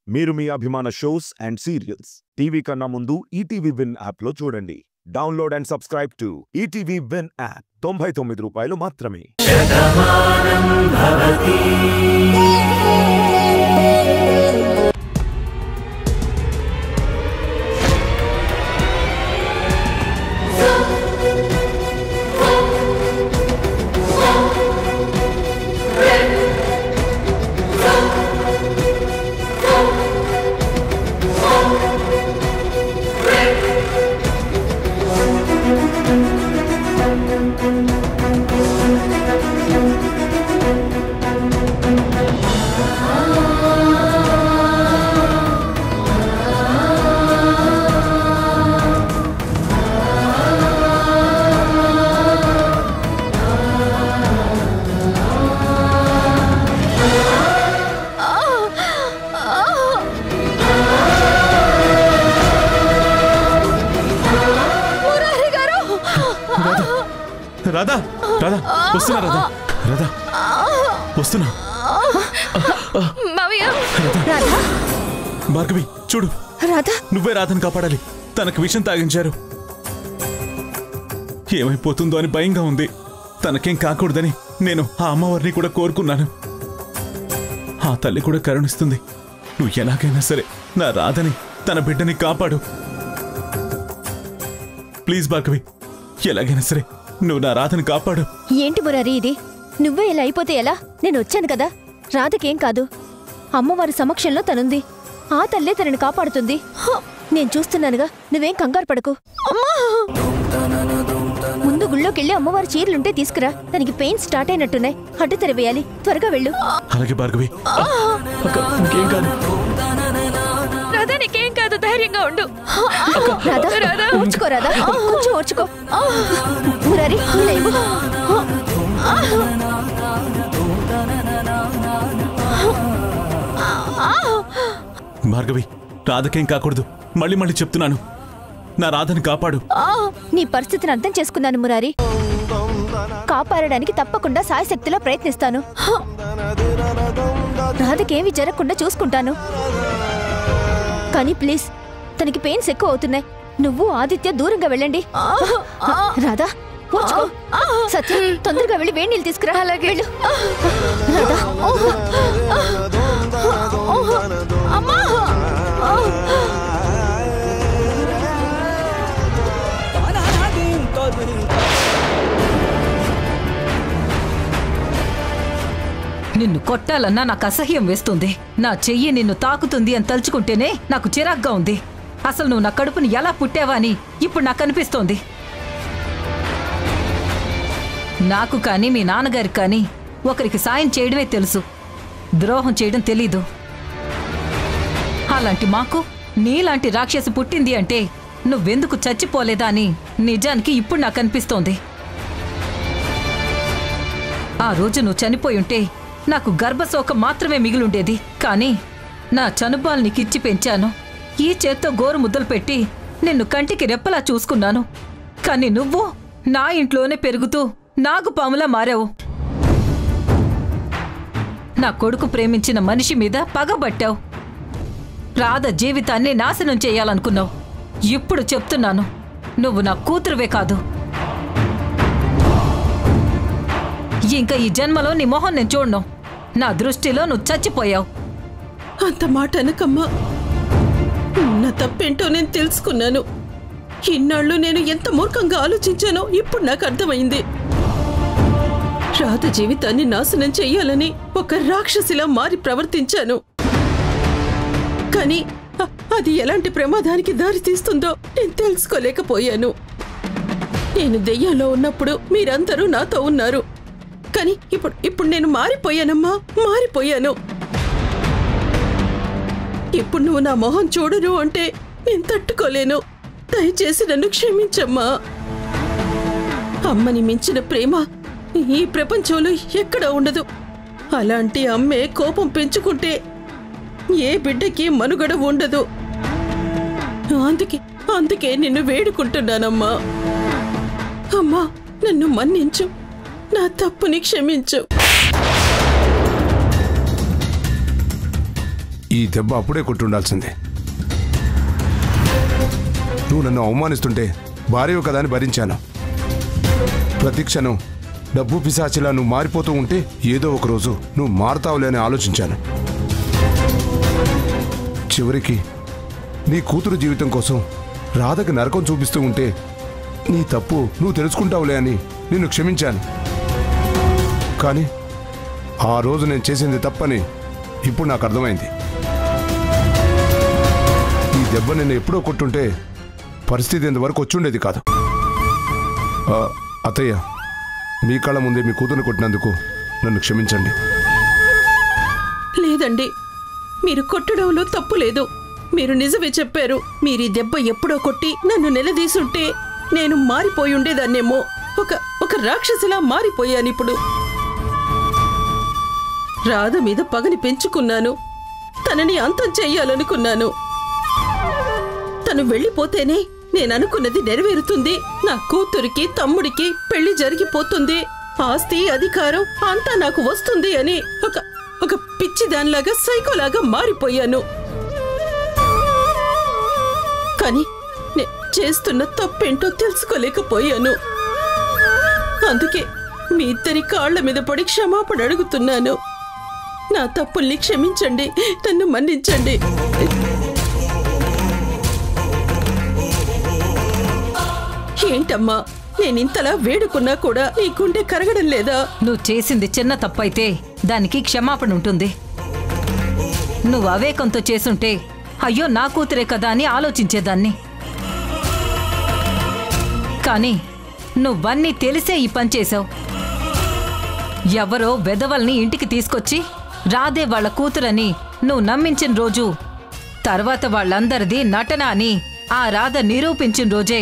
మీరు మీ అభిమాన shows and serials TV కన్నా ముందు ఈటీవీ విన్ యాప్ లో చూడండి. Download and subscribe to ETV win app. 99 రూపాయలు మాత్రమే. రాధా రాధా వస్తున్నా రాధా రాధా వస్తున్నా. భార్గవి చూడు, నువ్వే రాధను కాపాడాలి. తనకు విషం తాగించారు. ఏమైపోతుందో అని భయంగా ఉంది. తనకేం కాకూడదని నేను ఆ అమ్మవారిని కూడా కోరుకున్నాను. ఆ తల్లి కూడా కరుణిస్తుంది. నువ్వు ఎలాగైనా సరే నా రాధని, తన బిడ్డని కాపాడు. ప్లీజ్ భార్గవి, ఎలాగైనా సరే నువ్వు నా రాధని కాపాడు. ఏంటి మురారి ఇది? నువ్వే ఇలా అయిపోతే ఎలా? నేను వచ్చాను కదా. రాధకేం కాదు. అమ్మవారి సమక్షంలో తనుంది. ఆ తల్లే తనని కాపాడుతుంది. నేను చూస్తున్నానుగా, నువ్వేం కంగారు పడకు. ముందు గుళ్ళోకెళ్ళి అమ్మవారి చీరలుంటే తీసుకురా. తనకి పెయిన్ స్టార్ట్ అయినట్టున్నాయి. అడ్డు తెరవేయాలి. త్వరగా వెళ్ళు. అలాగే భార్గవి. ఇంకేం కాదు రాధా, నీకేం కాదు. ధైర్యంగా ఉండు. రాధా, ఓర్చుకో రాధా, కొంచెం ఓర్చుకో. మురారి, ఇలా ఇవ్వు. భార్గవి, రాధకేం కాకూడదు. మళ్ళీ మళ్ళీ చెప్తున్నాను, నా రాధని కాపాడు. నీ పరిస్థితిని అర్థం చేసుకున్నాను మురారి. కాపాడడానికి తప్పకుండా సాయశక్తిలో ప్రయత్నిస్తాను. రాధకేమి జరగకుండా చూసుకుంటాను. కానీ ప్లీజ్, తనకి పెయిన్స్ ఎక్కువ అవుతున్నాయి. నువ్వు ఆదిత్య దూరంగా వెళ్ళండి. రాధా, సత్య, తొందరగా వెళ్ళి వేడి నీళ్ళు తీసుకురా. అలాగే వెళ్ళు. రాధా, నిన్ను కొట్టాలన్నా నాకు అసహ్యం వేస్తుంది. నా చెయ్యి నిన్ను తాకుతుంది అని తలుచుకుంటేనే నాకు చిరాగ్గా ఉంది. అసలు నువ్వు నా కడుపుని ఎలా పుట్టావా అని ఇప్పుడు నాకు అనిపిస్తోంది. నాకు కానీ మీ నాన్నగారికి కానీ ఒకరికి సాయం చేయడమే తెలుసు, ద్రోహం చేయడం తెలీదు. అలాంటి మాకు నీలాంటి రాక్షసి పుట్టింది అంటే నువ్వెందుకు చచ్చిపోలేదా అని నిజానికి ఇప్పుడు నాకు అనిపిస్తోంది. ఆ రోజు నువ్వు చనిపోయుంటే నాకు గర్భశోకం మాత్రమే మిగిలుండేది. కానీ నా చనుబాల్ని కిచ్చి పెంచాను. ఈ చేత్తో గోరు ముద్దలు పెట్టి నిన్ను కంటికి రెప్పలా చూసుకున్నాను. కానీ నువ్వు నా ఇంట్లోనే పెరుగుతూ నాగుపాములా మారావు. నా కొడుకు ప్రేమించిన మనిషి మీద పగబట్టావు. రాధ జీవితాన్ని నాశనం చేయాలనుకున్నావు. ఇప్పుడు చెప్తున్నాను, నువ్వు నా కూతురువే కాదు. ఇంకా ఈ జన్మలో నీ మొహం నేను చూడను. నా దృష్టిలో నువ్వు చచ్చిపోయావు. అంత మాట అనకమ్మా. నా తప్పేంటో నేను తెలుసుకున్నాను. ఇన్నాళ్ళు నేను ఎంత మూర్ఖంగా ఆలోచించానో ఇప్పుడు నాకు అర్థమైంది. రాధ జీవితాన్ని నాశనం చెయ్యాలని ఒక రాక్షసిలా మారి ప్రవర్తించాను. కానీ అది ఎలాంటి ప్రమాదానికి దారి తీస్తుందో నేను తెలుసుకోలేకపోయాను. నేను దెయ్యంలో ఉన్నప్పుడు మీరందరూ నాతో ఉన్నారు. కానీ ఇప్పుడు నేను మారిపోయానమ్మా, మారిపోయాను. ఇప్పుడు నువ్వు నా మొహం చూడను అంటే నేను తట్టుకోలేను. దయచేసి నన్ను క్షమించమ్మా. అమ్మని మించిన ప్రేమ ఈ ప్రపంచంలో ఎక్కడ ఉండదు. అలాంటి అమ్మే కోపం పెంచుకుంటే ఏ బిడ్డకి మనుగడ ఉండదు. అందుకే నిన్ను వేడుకుంటున్నానమ్మా. అమ్మా, నన్ను మన్నించు. నా తప్పుని క్షమించు. ఈ దెబ్బ అప్పుడే కొట్టుండాల్సిందే. నువ్వు నన్ను అవమానిస్తుంటే భార్యవు కదా అని భరించాను. ప్రతి క్షణం డబ్బు పిశాచిలా నువ్వు మారిపోతూ ఉంటే ఏదో ఒక రోజు నువ్వు మారుతావులే అని ఆలోచించాను. చివరికి నీ కూతురు జీవితం కోసం రాధకి నరకం చూపిస్తూ ఉంటే నీ తప్పు నువ్వు తెలుసుకుంటావులే అని నిన్ను క్షమించాను. కానీ ఆ రోజు నేను చేసింది తప్పని ఇప్పుడు నాకు అర్థమైంది. ఈ దెబ్బ నిన్ను ఎప్పుడో కొట్టుంటే పరిస్థితి ఇంతవరకు వచ్చుండేది కాదు. అత్తయ్య, మీ కళ్ళ ముందే మీ కూతురు కొట్టినందుకు నన్ను క్షమించండి. లేదండి, మీరు కొట్టడంలో తప్పు లేదు. మీరు నిజమే చెప్పారు. మీరు ఈ దెబ్బ ఎప్పుడో కొట్టి నన్ను నిలదీసుంటే నేను మారిపోయి ఉండేదాన్నేమో. ఒక రాక్షసిలా మారిపోయాను. ఇప్పుడు రాధ మీద పగని పెంచుకున్నాను. తనని అంతం చెయ్యాలనుకున్నాను. తను వెళ్ళిపోతేనే నేననుకున్నది నెరవేరుతుంది. నా కూతురికి తమ్ముడికి పెళ్లి జరిగిపోతుంది. ఆస్తి అధికారం అంతా నాకు వస్తుంది అని ఒక పిచ్చిదానిలాగా సైకోలాగా మారిపోయాను. కానీ చేస్తున్న తప్పేంటో తెలుసుకోలేకపోయాను. అందుకే మీ ఇద్దరి కాళ్ల మీద పడి క్షమాపణ అడుగుతున్నాను. నా తప్పుల్ని క్షమించండి, నన్ను మన్నించండి. ఏంటమ్మా, నేనింతలా వేడుకున్నా కూడా నీ గుండె కరగడం లేదా? నువ్వు చేసింది చిన్న తప్పైతే దానికి క్షమాపణ ఉంటుంది. నువ్వు అవేకంతో చేసుంటే అయ్యో నా కూతురే కదా అని ఆలోచించేదాన్ని. కానీ నువ్వన్నీ తెలిసే ఈ పని చేశావు. ఎవరో వెధవల్ని ఇంటికి తీసుకొచ్చి రాధే వాళ్ళ కూతురని నువ్వు నమ్మించిన రోజు, తర్వాత వాళ్ళందరిది నటన అని ఆ రాధ నిరూపించిన రోజే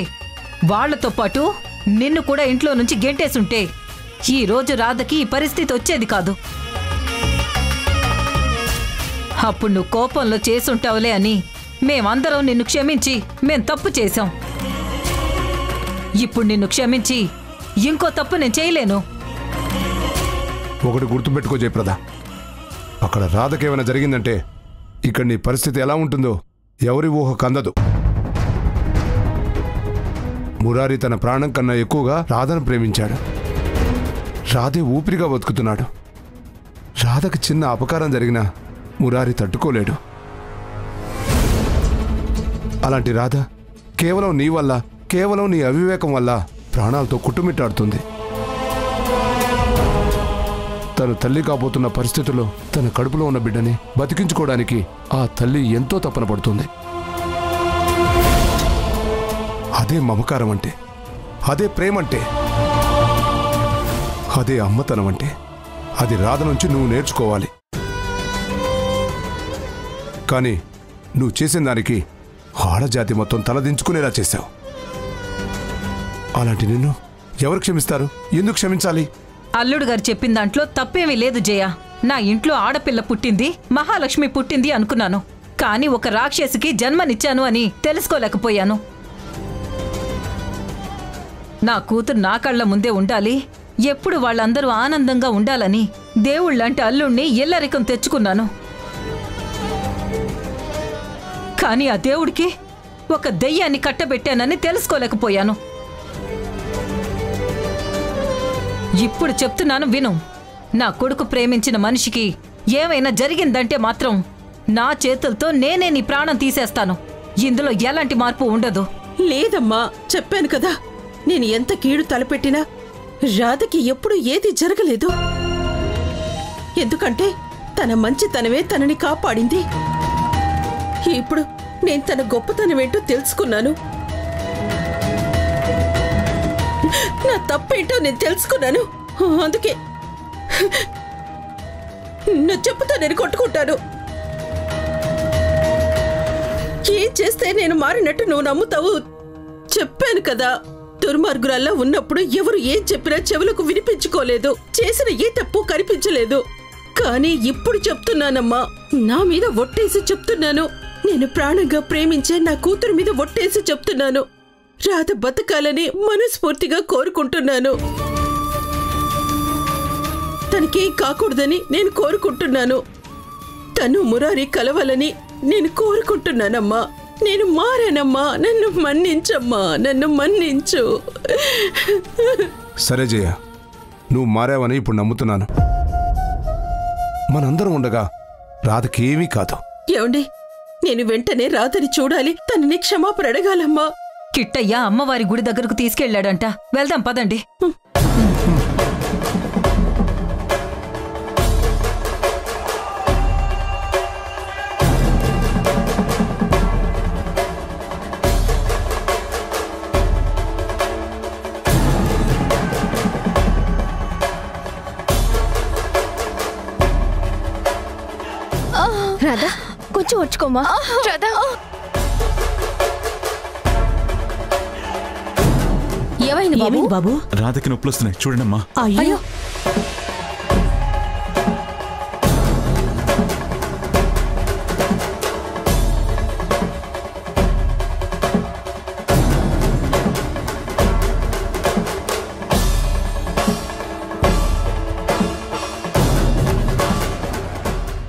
వాళ్లతో పాటు నిన్ను కూడా ఇంట్లో నుంచి గెంటేసుంటే ఈ రోజు రాధకి ఈ పరిస్థితి వచ్చేది కాదు. అప్పుడు నువ్వు కోపంలో చేసుంటావులే అని మేమందరం నిన్ను క్షమించి మేం తప్పు చేశాం. ఇప్పుడు నిన్ను క్షమించి ఇంకో తప్పు నేను చేయలేను. ఒకటి గుర్తుపెట్టుకో జయప్రద, అక్కడ రాధకేమైనా జరిగిందంటే ఇక్కడ నీ పరిస్థితి ఎలా ఉంటుందో ఎవరి ఊహ కందదు. మురారి తన ప్రాణం కన్నా ఎక్కువగా రాధను ప్రేమించాడు. రాధే ఊపిరిగా బతుకుతున్నాడు. రాధకి చిన్న అపకారం జరిగినా మురారి తట్టుకోలేడు. అలాంటి రాధ కేవలం నీ వల్ల, కేవలం నీ అవివేకం వల్ల ప్రాణాలతో కుట్టుమిట్టాడుతుంది. తను తల్లి కాబోతున్న పరిస్థితుల్లో తన కడుపులో ఉన్న బిడ్డని బతికించుకోవడానికి ఆ తల్లి ఎంతో తపన పడుతుంది. అదే మమకారం అంటే, అదే ప్రేమంటే, అదే అమ్మతనం అంటే. అది రాధ నుంచి నువ్వు నేర్చుకోవాలి. కానీ నువ్వు చేసిన దానికి ఆడజాతి మొత్తం తలదించుకునేలా చేశావు. అలాంటి నిన్ను ఎవరు క్షమిస్తారు? ఎందుకు క్షమించాలి? అల్లుడు గారు చెప్పిన దాంట్లో తప్పేమీ లేదు జయ. నా ఇంట్లో ఆడపిల్ల పుట్టింది, మహాలక్ష్మి పుట్టింది అనుకున్నాను. కానీ ఒక రాక్షసికి జన్మనిచ్చాను అని తెలుసుకోలేకపోయాను. నా కూతురు నా కళ్ళ ముందే ఉండాలి, ఎప్పుడు వాళ్ళందరూ ఆనందంగా ఉండాలని దేవుళ్ళంటి అల్లుణ్ణి ఇల్లరికం తెచ్చుకున్నాను. కానీ ఆ దేవుడికి ఒక దెయ్యాన్ని కట్టబెట్టానని తెలుసుకోలేకపోయాను. ఇప్పుడు చెప్తున్నాను విను. నా కొడుకు ప్రేమించిన మనిషికి ఏమైనా జరిగిందంటే మాత్రం నా చేతులతో నేనే నీ ప్రాణం తీసేస్తాను. ఇందులో ఎలాంటి మార్పు ఉండదు. లేదమ్మా, చెప్పాను కదా, నేను ఎంత కీడు తలపెట్టినా రాధకి ఎప్పుడు ఏది జరగలేదు. ఎందుకంటే తన మంచితనమే తనని కాపాడింది. ఇప్పుడు నేను తన గొప్పతనమేంటో తెలుసుకున్నాను. నా తప్పేంటో నేను తెలుసుకున్నాను. అందుకే నా చెప్పుతో నేను కొట్టుకుంటాను. ఏం చేస్తే నేను మారినట్టు నువ్వు నమ్ముతావు? చెప్పాను కదా, దుర్మార్గురాల్లా ఉన్నప్పుడు ఎవరు ఏం చెప్పినా చెవులకు వినిపించుకోలేదు. చేసిన ఏ తప్పు కనిపించలేదు. కానీ ఇప్పుడు చెప్తున్నానమ్మా, నా మీద ఒట్టేసి చెప్తున్నాను. నేను ప్రాణంగా ప్రేమించే నా కూతురు మీద ఒట్టేసి చెప్తున్నాను. రాధ బతకాలని మనస్ఫూర్తిగా కోరుకుంటున్నాను. తనకేం కాకూడదని నేను కోరుకుంటున్నాను. తను మురారి కలవాలని నేను కోరుకుంటున్నానమ్మా. నేను మారానమ్మా. నన్ను మన్నించమ్మా. నన్ను మన్నించు. సరే జయ, నువ్వు మారావని ఇప్పుడు నమ్ముతున్నాను. మనందరం ఉండగా రాధకేమీ కాదు. ఏమండి, నేను వెంటనే రాధని చూడాలి. తనని క్షమాపణ అడగాలమ్మా. కిట్టయ్య అమ్మవారి గుడి దగ్గరకు తీసుకెళ్లాడంట. వెళ్దాం పదండి. రాధా, కొంచెం వచ్చుకోమా. రాధా, ఏమైంది బాబు? రాధకి నొప్పులు వస్తున్నాయి చూడండమ్మా. అయ్యో,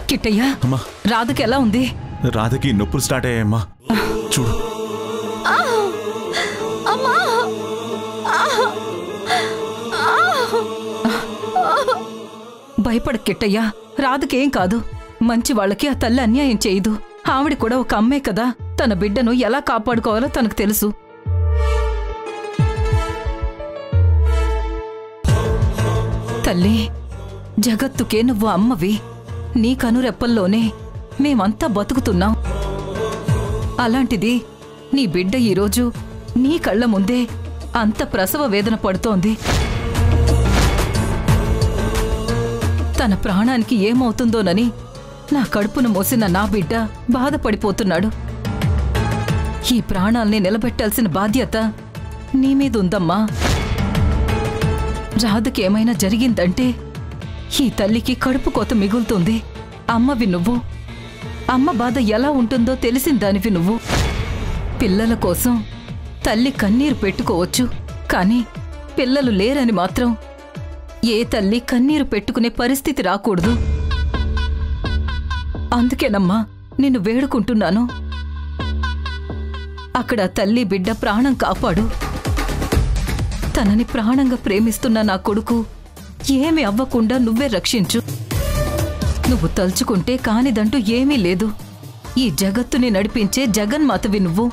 కిట్టయ్య, రాధకి ఎలా ఉంది? రాధకి నొప్పులు స్టార్ట్ అయ్యాయమ్మా. చూడు. భయపడ కిట్టయ్య, రాధకేం కాదు. మంచి వాళ్ళకి ఆ తల్లి అన్యాయం చేయదు. ఆవిడ కూడా ఒక అమ్మే కదా. తన బిడ్డను ఎలా కాపాడుకోవాలో తనకు తెలుసు. తల్లి, జగత్తుకే నువ్వు అమ్మవి. నీ కనురెప్పల్లోనే మేమంతా బతుకుతున్నాం. అలాంటిది నీ బిడ్డ ఈరోజు నీ కళ్ళ ముందే అంత ప్రసవ వేదన పడుతోంది. తన ప్రాణానికి ఏమవుతుందోనని నా కడుపును మోసిన నా బిడ్డ బాధపడిపోతున్నాడు. ఈ ప్రాణాల్ని నిలబెట్టాల్సిన బాధ్యత నీ మీదుందమ్మా. రాధకేమైనా జరిగిందంటే ఈ తల్లికి కడుపు కోత మిగులుతుంది. అమ్మవి నువ్వు. అమ్మ బాధ ఎలా ఉంటుందో తెలిసిందానివి నువ్వు. పిల్లల కోసం తల్లి కన్నీరు పెట్టుకోవచ్చు, కానీ పిల్లలు లేరని మాత్రం ఏ తల్లి కన్నీరు పెట్టుకునే పరిస్థితి రాకూడదు. అందుకేనమ్మా నిన్ను వేడుకుంటున్నాను. అక్కడ తల్లి బిడ్డ ప్రాణం కాపాడు. తనని ప్రాణంగా ప్రేమిస్తున్న నా కొడుకు ఏమీ అవ్వకుండా నువ్వే రక్షించు. నువ్వు తలుచుకుంటే కానిదంటూ ఏమీ లేదు. ఈ జగత్తుని నడిపించే జగన్మాతవి నువ్వు.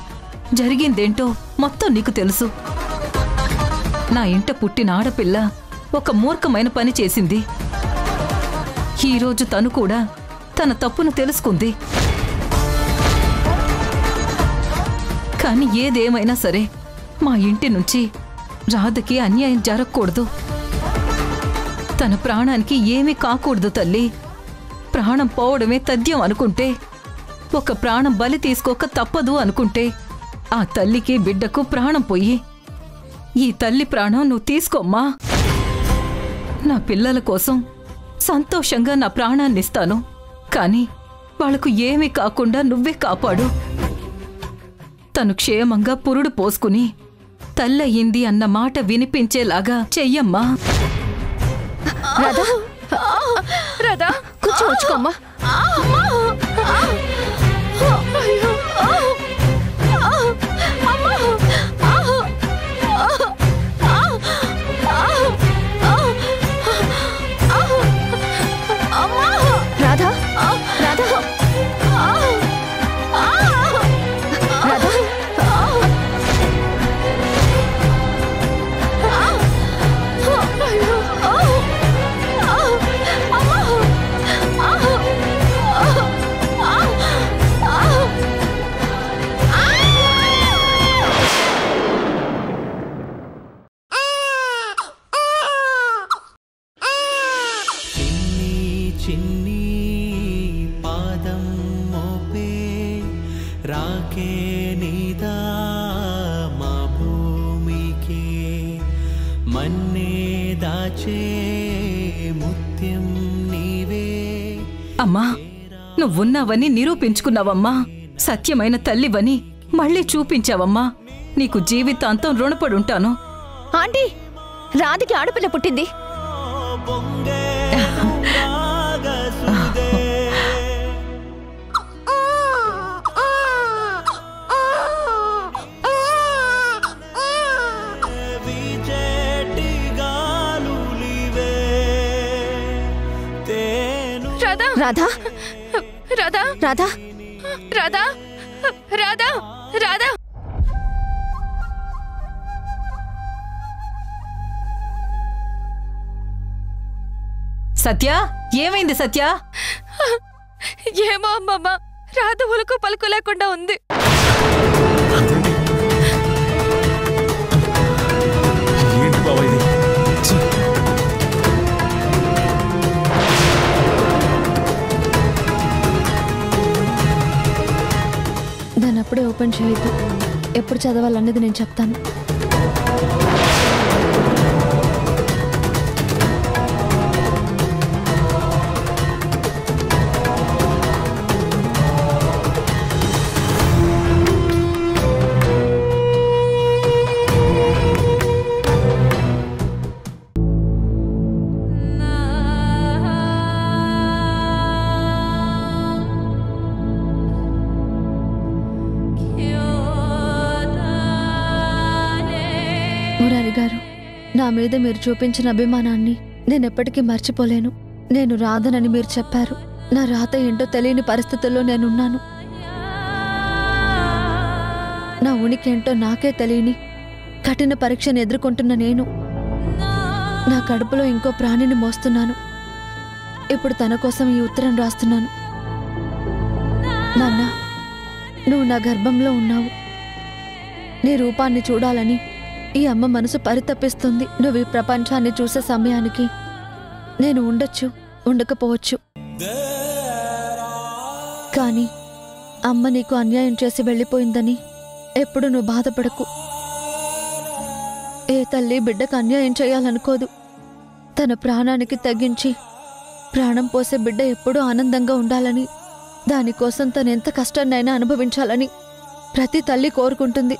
జరిగిందేంటో మొత్తం నీకు తెలుసు. నా ఇంట పుట్టిన ఆడపిల్ల ఒక మూర్ఖమైన పని చేసింది. ఈరోజు తను కూడా తన తప్పును తెలుసుకుంది. కాని ఏదేమైనా సరే మా ఇంటి నుంచి రాధకి అన్యాయం జరగకూడదు. తన ప్రాణానికి ఏమీ కాకూడదు తల్లి. ప్రాణం పోవడమే తథ్యం అనుకుంటే, ఒక ప్రాణం బలి తీసుకోక తప్పదు అనుకుంటే, ఆ తల్లికి బిడ్డకు ప్రాణం పోయి ఈ తల్లి ప్రాణం నువ్వు తీసుకోమ్మా. నా పిల్లల కోసం సంతోషంగా నా ప్రాణాన్నిస్తాను. కాని వాళ్లకు ఏమీ కాకుండా నువ్వే కాపాడు. తను క్షేమంగా పురుడు పోసుకుని తల్లయింది అన్న మాట వినిపించేలాగా చెయ్యమ్మా. రాధా, రాధా, కొంచెం వచ్చుకోమ్మా. రాధా, రాధా, రాధా, అమ్మా, నువ్వున్నావని నిరూపించుకున్నావమ్మా. సత్యమైన తల్లివని మళ్ళీ చూపించావమ్మా. నీకు జీవితాంతం రుణపడుంటాను. ఆంటీ, రాధకి ఆడపిల్ల పుట్టింది. రాధా రాధా రాధా రాధా రాధా రాధా సత్య ఏమైంది సత్య? ఏమో అమ్మమ్మ, రాధ ఉలుకు పలుకు లేకుండా ఉంది. ఏంటి బావా ఇది? ఛీ! దాన్ని అప్పుడే ఓపెన్ చేయొద్దు. ఎప్పుడు చదవాలన్నది నేను చెప్తాను. మురారి గారు, నా మీద మీరు చూపించిన అభిమానాన్ని నేనెప్పటికీ మర్చిపోలేను. నేను రాధనని మీరు చెప్పారు. నా రాత ఏంటో తెలియని పరిస్థితుల్లో నేనున్నాను. నా ఉనికి ఏంటో నాకే తెలియని కఠిన పరీక్షను ఎదుర్కొంటున్న నేను నా కడుపులో ఇంకో ప్రాణిని మోస్తున్నాను. ఇప్పుడు తన కోసం ఈ ఉత్తరం రాస్తున్నాను. నాన్న, నువ్వు నా గర్భంలో ఉన్నావు. నీ రూపాన్ని చూడాలని ఈ అమ్మ మనసు పరితపిస్తుంది. నువ్వు ఈ ప్రపంచాన్ని చూసే సమయానికి నేను ఉండొచ్చు, ఉండకపోవచ్చు. కానీ అమ్మ నీకు అన్యాయం చేసి వెళ్ళిపోయిందని ఎప్పుడు నువ్వు బాధపడకు. ఏ తల్లి బిడ్డకు అన్యాయం చేయాలనుకోదు. తన ప్రాణానికి తగ్గించి ప్రాణం పోసే బిడ్డ ఎప్పుడూ ఆనందంగా ఉండాలని, దానికోసం తను ఎంత కష్టాన్నైనా అనుభవించాలని ప్రతి తల్లి కోరుకుంటుంది.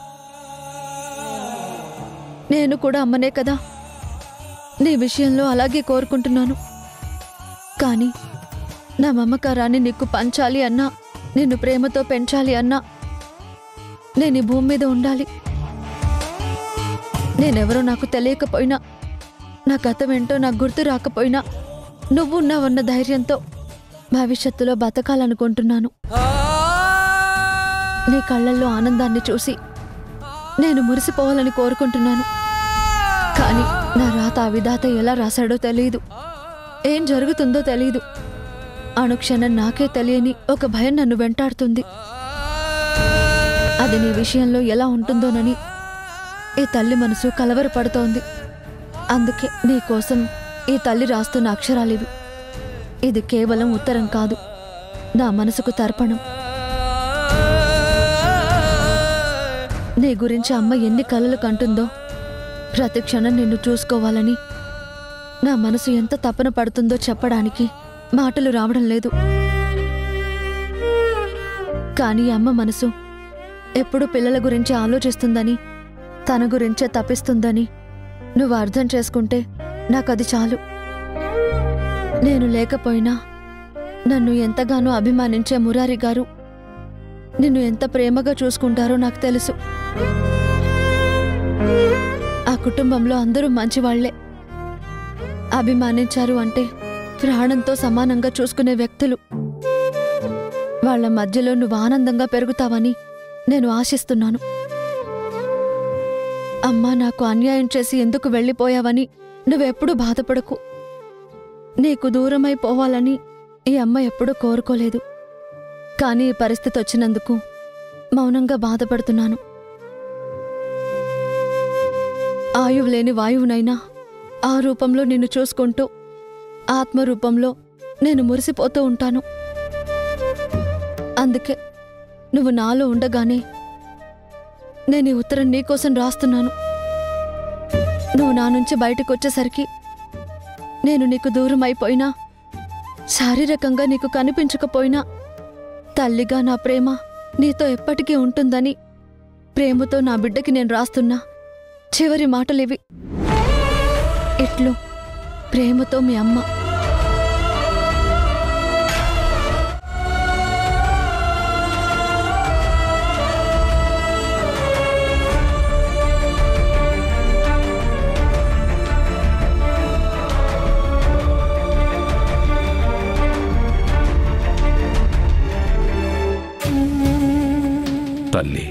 నేను కూడా అమ్మనే కదా, నీ విషయంలో అలాగే కోరుకుంటున్నాను. కానీ నా మమకారాన్ని నీకు పంచాలి అన్నా, నిన్ను ప్రేమతో పెంచాలి అన్నా నేను ఈ భూమి మీద ఉండాలి. నేనెవరో నాకు తెలియకపోయినా, నా గతం ఏంటో నాకు గుర్తు రాకపోయినా నువ్వున్నావన్న ధైర్యంతో భవిష్యత్తులో బతకాలనుకుంటున్నాను. నీ కళ్ళల్లో ఆనందాన్ని చూసి నేను మురిసిపోవాలని కోరుకుంటున్నాను. కానీ నా రాత ఆ విధాత ఎలా రాశాడో తెలీదు, ఏం జరుగుతుందో తెలీదు. అనుక్షణం నాకే తెలియని ఒక భయం నన్ను వెంటాడుతుంది. అది నీ విషయంలో ఎలా ఉంటుందోనని ఈ తల్లి మనసు కలవరపడుతోంది. అందుకే నీకోసం ఈ తల్లి రాస్తున్న అక్షరాలివి. ఇది కేవలం ఉత్తరం కాదు, నా మనసుకు తర్పణం. నీ గురించి అమ్మ ఎన్ని కలలు కంటుందో, ప్రతి క్షణం నిన్ను చూసుకోవాలని నా మనసు ఎంత తపన పడుతుందో చెప్పడానికి మాటలు రావడం లేదు. కానీ అమ్మ మనసు ఎప్పుడు పిల్లల గురించి ఆలోచిస్తుందని, తన గురించే తప్పిస్తుందని నువ్వు అర్థం చేసుకుంటే నాకది చాలు. నేను లేకపోయినా నన్ను ఎంతగానో అభిమానించే మురారి గారు నిన్ను ఎంత ప్రేమగా చూసుకుంటారో నాకు తెలుసు. ఆ కుటుంబంలో అందరూ మంచివాళ్లే. అభిమానించారు అంటే ప్రాణంతో సమానంగా చూసుకునే వ్యక్తులు. వాళ్ల మధ్యలో నువ్వు ఆనందంగా పెరుగుతావని నేను ఆశిస్తున్నాను. అమ్మా, నాకు అన్యాయం చేసి ఎందుకు వెళ్ళిపోయావని నువ్వెప్పుడూ బాధపడకు. నీకు దూరమైపోవాలని ఈ అమ్మ ఎప్పుడూ కోరుకోలేదు. కానీ ఈ పరిస్థితి వచ్చినందుకు మౌనంగా బాధపడుతున్నాను. ఆయువు లేని వాయువునైనా ఆ రూపంలో నిన్ను చూసుకుంటూ, ఆత్మరూపంలో నేను మురిసిపోతూ ఉంటాను. అందుకే నువ్వు నాలో ఉండగానే నేను ఈ ఉత్తరం నీకోసం రాస్తున్నాను. నువ్వు నా నుంచి బయటకు వచ్చేసరికి నేను నీకు దూరం అయిపోయినా, శారీరకంగా నీకు కనిపించకపోయినా, తల్లిగా నా ప్రేమ నీతో ఎప్పటికీ ఉంటుందని ప్రేమతో నా బిడ్డకి నేను రాస్తున్నా చివరి మాటలివి. ఇట్లు ప్రేమతో మీ అమ్మ. తల్లి,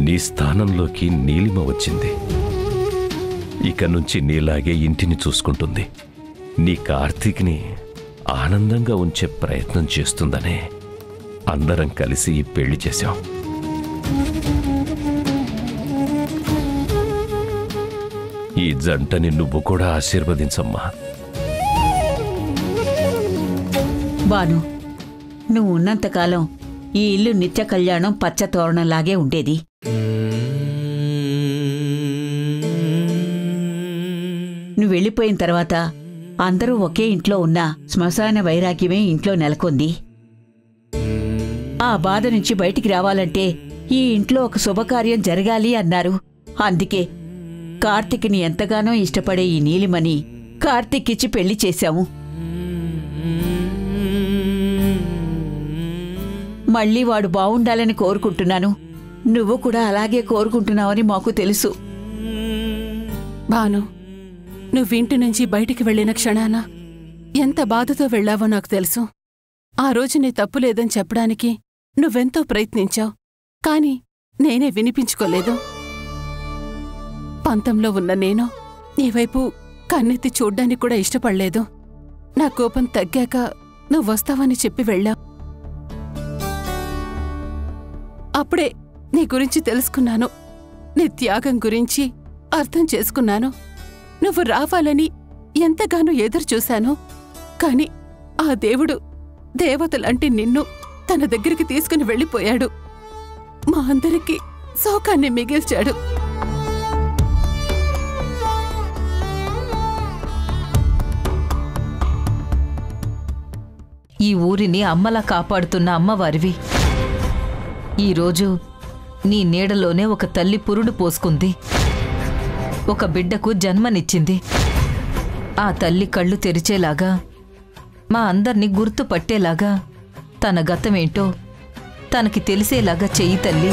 నీ స్థానంలోకి నీలిమ వచ్చింది. ఇక నుంచి నీలాగే ఇంటిని చూసుకుంటుంది. నీ కార్తీక్ని ఆనందంగా ఉంచే ప్రయత్నం చేస్తుందనే అందరం కలిసి ఈ పెళ్లి చేశాం. ఈ జంటని నువ్వు కూడా ఆశీర్వదించమ్మా. బాను, నువ్వు ఉన్నంతకాలం ఈ ఇల్లు నిత్య కళ్యాణం పచ్చ తోరణంలాగే ఉండేది. నువ్వు వెళ్ళిపోయిన తర్వాత అందరూ ఒకే ఇంట్లో ఉన్న శ్మశాన వైరాగ్యమే ఇంట్లో నెలకొంది. ఆ బాధ నుంచి బయటికి రావాలంటే ఈ ఇంట్లో ఒక శుభకార్యం జరగాలి అన్నారు. అందుకే కార్తీక్ని ఎంతగానో ఇష్టపడే ఈ నీలిమని కార్తీక్ ఇచ్చి పెళ్లి చేశాము. మళ్ళీ వాడు బావుండాలని కోరుకుంటున్నాను. నువ్వు కూడా అలాగే కోరుకుంటున్నావని మాకు తెలుసు. భాను, నువ్వింటి నుంచి బయటికి వెళ్లిన క్షణాన ఎంత బాధతో వెళ్లావో నాకు తెలుసు. ఆ రోజు నీ తప్పు లేదని చెప్పడానికి నువ్వెంతో ప్రయత్నించావు, కాని నేనే వినిపించుకోలేదు. పంతంలో ఉన్న నేను నీవైపు కన్నెత్తి చూడ్డానికి కూడా ఇష్టపడలేదు. నా కోపం తగ్గాక నువ్వొస్తావని చెప్పి వెళ్ళావు. అప్పుడే నీ గురించి తెలుసుకున్నాను. నీ త్యాగం గురించి అర్థం చేసుకున్నాను. నువ్వు రావాలని ఎంతగానో ఎదురుచూశాను. కాని ఆ దేవుడు దేవతలంటే నిన్ను తన దగ్గరికి తీసుకుని వెళ్ళిపోయాడు. మా అందరికీ శోకాన్ని మిగిల్చాడు. ఈ ఊరిని అమ్మలా కాపాడుతున్న అమ్మవారివి. ఈరోజు నీ నీడలోనే ఒక తల్లి పురుడు పోసుకుంది, ఒక బిడ్డకు జన్మనిచ్చింది. ఆ తల్లి కళ్ళు తెరిచేలాగా, మా అందర్నీ గుర్తుపట్టేలాగా, తన గతమేంటో తనకి తెలిసేలాగా చెయ్యి తల్లి.